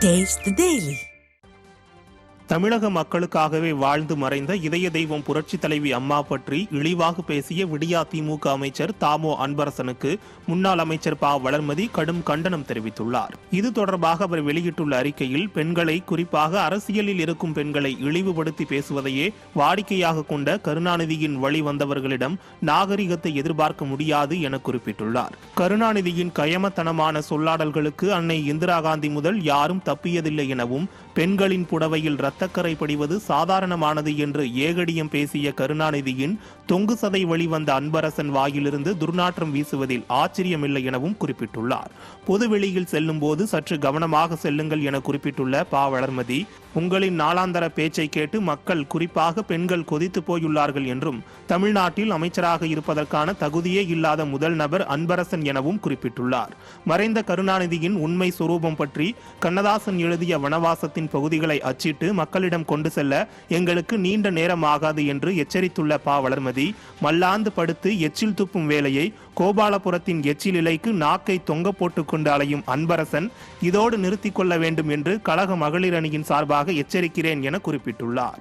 Taste the Daily. தமிழக மக்களுக்காகவே வாழ்ந்து மறைந்த இதய தெய்வம் புரட்சி தலைவி அம்மா பற்றி இழிவாக பேசிய விடியா திமுக அமைச்சர் தாமோ அன்பரசனுக்கு முன்னாள் அமைச்சர் ப வளர்மதி கடும் கண்டனம் தெரிவித்துள்ளார். இது தொடர்பாக அவர் வெளியிட்டுள்ள அறிக்கையில், பெண்களை, குறிப்பாக அரசியலில் இருக்கும் பெண்களை இழிவுபடுத்தி பேசுவதையே வாடிக்கையாக கொண்ட கருணாநிதியின் வழி வந்தவர்களிடம் நாகரிகத்தை எதிர்பார்க்க முடியாது என குறிப்பிட்டுள்ளார். கருணாநிதியின் கயமத்தனமான சொல்லாடல்களுக்கு அன்னை இந்திரா காந்தி முதல் யாரும் தப்பியதில்லை எனவும், பெண்களின் புடவையில் ரத்தக்கரை படிவது சாதாரணமானது என்று ஏகடியம் பேசிய கருணாநிதியின் தொங்கு சதை வழிவந்த அன்பரசன் வாயிலிருந்து துர்நாற்றம் வீசுவதில் ஆச்சரியமில்லை எனவும் குறிப்பிட்டுள்ளார். பொதுவெளியில் செல்லும் போது சற்று கவனமாக செல்லுங்கள் என குறிப்பிட்டுள்ள ப வளர்மதி, உங்களின் நாளாந்தர பேச்சை கேட்டு மக்கள், குறிப்பாக பெண்கள் கொதித்து போயுள்ளார்கள் என்றும், தமிழ்நாட்டில் அமைச்சராக இருப்பதற்கான தகுதியே இல்லாத முதல் நபர் அன்பரசன் எனவும் குறிப்பிட்டுள்ளார். மறைந்த கருணாநிதியின் உண்மை சொரூபம் பற்றி கண்ணதாசன் எழுதிய வனவாசத்தின் பகுதிகளை அச்சிட்டு மக்களிடம் கொண்டு செல்ல எங்களுக்கு நீண்ட நேரம் ஆகாது என்று எச்சரித்துள்ள ப வளர்மதி, மல்லாந்து படுத்து எச்சில் துப்பும் வேலையை கோபாலபுரத்தின் எச்சில் இலைக்கு நாக்கை தொங்க போட்டுக் கொண்டு அலையும் அன்பரசன் இதோடு நிறுத்திக் கொள்ள வேண்டும் என்று கழக மகளிர் அணியின் சார்பாக எச்சரிக்கிறேன் என குறிப்பிட்டுள்ளார்.